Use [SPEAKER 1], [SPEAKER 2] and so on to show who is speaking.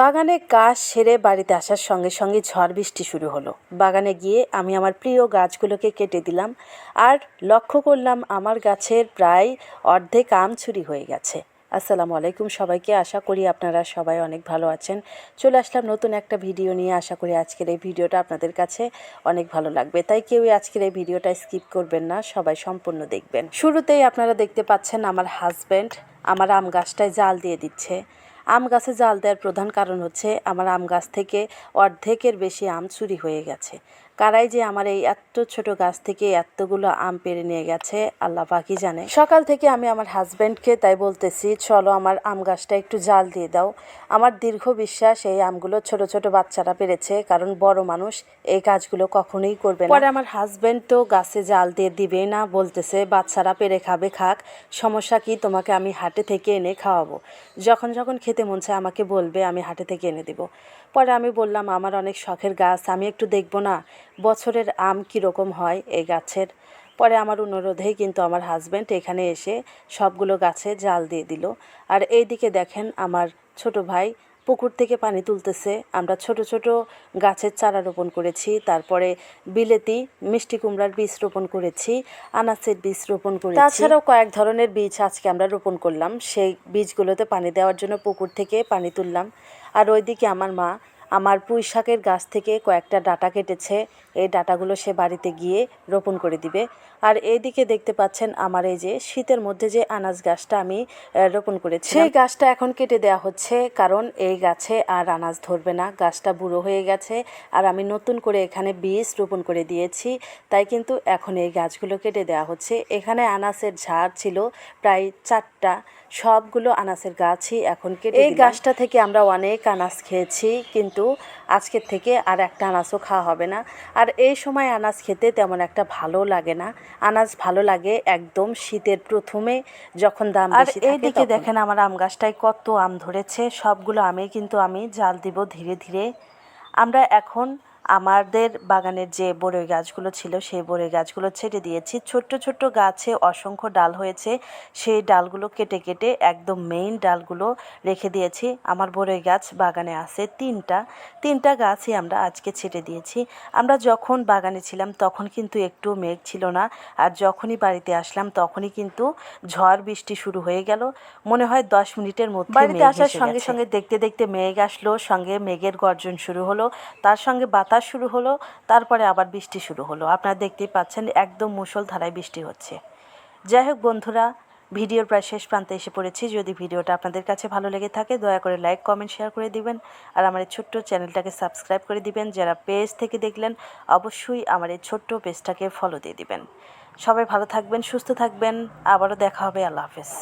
[SPEAKER 1] বাগানে কাজ সেরে বাড়িতে আসার সঙ্গে সঙ্গে ঝড় বৃষ্টি শুরু হলো। বাগানে গিয়ে আমি আমার প্রিয় গাছগুলোকে কেটে দিলাম আর লক্ষ্য করলাম আমার গাছের প্রায় অর্ধেক আম চুরি হয়ে গেছে। আসসালামু আলাইকুম সবাইকে, আশা করি আপনারা সবাই অনেক ভালো আছেন। চলে আসলাম নতুন একটা ভিডিও নিয়ে। আশা করি আজকের এই ভিডিওটা আপনাদের কাছে অনেক ভালো লাগবে, তাই কেউই আজকের এই ভিডিওটা স্কিপ করবেন না, সবাই সম্পূর্ণ দেখবেন। শুরুতেই আপনারা দেখতে পাচ্ছেন আমার হাজব্যান্ড আমার আম গাছটায় জাল দিয়ে দিচ্ছে। আম গাছে জাল দেওয়ার প্রধান কারণ হচ্ছে আমার আম গাছ থেকে অর্ধেকের বেশি আম চুরি হয়ে গেছে। কারাই যে আমার এই এত ছোট গাছ থেকে এতগুলো আম পেড়ে নিয়ে গেছে আল্লাহ পাকই জানে। সকাল থেকে আমি আমার হাজব্যান্ডকে তাই বলতেছি, চলো আমার আম গাছটা একটু জাল দিয়ে দাও। আমার দীর্ঘ বিশ্বাস এই আমগুলো ছোট ছোট বাচ্চারা পেরেছে, কারণ বড় মানুষ এই কাজগুলো কখনোই করবে না। পরে আমার হাজব্যান্ড তো গাছে জাল দিয়ে দিবে না, বলতেছে বাচ্চারা পেরে খাবে খাক, সমস্যা কি, তোমাকে আমি হাটে থেকে এনে খাওয়াবো, যখন যখন খেতে মন চায় আমাকে বলবে, আমি হাটে থেকে এনে দেবো। পরে আমি বললাম আমার অনেক শখের গাছ, আমি একটু দেখবো না বছরের আম কীরকম হয় এই গাছের। পরে আমার অনুরোধেই কিন্তু আমার হাজব্যান্ড এখানে এসে সবগুলো গাছে জাল দিয়ে দিল। আর এইদিকে দেখেন আমার ছোট ভাই পুকুর থেকে পানি তুলতেছে। আমরা ছোট ছোট গাছের চারা রোপণ করেছি, তারপরে বিলেতি মিষ্টি কুমড়ার বীজ রোপণ করেছি, আনাচের বীজ রোপণ করেছি, তাছাড়াও কয়েক ধরনের বীজ আজকে আমরা রোপণ করলাম। সেই বীজগুলোতে পানি দেওয়ার জন্য পুকুর থেকে পানি তুললাম। আর ওইদিকে আমার মা আমার পুঁই শাকের গাছ থেকে কয়েকটা ডাঁটা কেটেছে, এই ডাঁটাগুলো সে বাড়িতে গিয়ে রোপণ করে দিবে। আর এইদিকে দেখতে পাচ্ছেন আমার এই যে শীতের মধ্যে যে আনাজ গাছটা আমি রোপণ করেছি, সেই গাছটা এখন কেটে দেওয়া হচ্ছে, কারণ এই গাছে আর আনাজ ধরবে না, গাছটা বুড়ো হয়ে গেছে। আর আমি নতুন করে এখানে বীজ রোপণ করে দিয়েছি, তাই কিন্তু এখন এই গাছগুলো কেটে দেওয়া হচ্ছে। এখানে আনাসের ঝাড় ছিল প্রায় 4টা, সবগুলো আনাসের গাছই এখন কেটে দিলাম। এই গাছটা থেকে আমরা অনেক আনাজ খেয়েছি, কিন্তু আজকের থেকে আর একটা আনাজও খাওয়া হবে না। আর এই সময় আনাজ খেতে তেমন একটা ভালো লাগে না, আনাজ ভালো লাগে একদম শীতের প্রথমে যখন দাম বেশি থাকে। আর এইদিকে দেখেন আমার আম গাছটায় কত আম ধরেছে, সবগুলো আমে কিন্তু আমি জাল দিব ধীরে ধীরে। আমরা এখন আমাদের বাগানের যে বড়ই গাছগুলো ছিল সেই বড়ই গাছগুলো ছেটে দিয়েছি। ছোট্ট ছোট্ট গাছে অসংখ্য ডাল হয়েছে, সেই ডালগুলো কেটে কেটে একদম মেইন ডালগুলো রেখে দিয়েছি। আমার বড়ই গাছ বাগানে আছে তিনটা গাছই আমরা আজকে ছেটে দিয়েছি। আমরা যখন বাগানে ছিলাম তখন কিন্তু একটু মেঘ ছিল না, আর যখনই বাড়িতে আসলাম তখনই কিন্তু ঝড় বৃষ্টি শুরু হয়ে গেল। মনে হয় 10 মিনিটের মধ্যে বাড়িতে আসার সঙ্গে সঙ্গে দেখতে দেখতে মেঘ আসলো, সঙ্গে মেঘের গর্জন শুরু হলো, তার সঙ্গে বাতাস শুরু হলো, তারপরে আবার বৃষ্টি শুরু হলো। আপনারা দেখতেই পাচ্ছেন একদম মুষলধারায় বৃষ্টি হচ্ছে। যাই হোক বন্ধুরা, ভিডিওর প্রায় শেষ প্রান্তে এসে পড়েছি। যদি ভিডিওটা আপনাদের কাছে ভালো লেগে থাকে দয়া করে লাইক কমেন্ট শেয়ার করে দিবেন, আর আমার এই ছোট্ট চ্যানেলটাকে সাবস্ক্রাইব করে দিবেন। যারা পেজ থেকে দেখলেন অবশ্যই আমার এই ছোট্ট পেজটাকে ফলো দিয়ে দিবেন। সবাই ভালো থাকবেন, সুস্থ থাকবেন, আবারও দেখা হবে। আল্লাহ হাফেজ।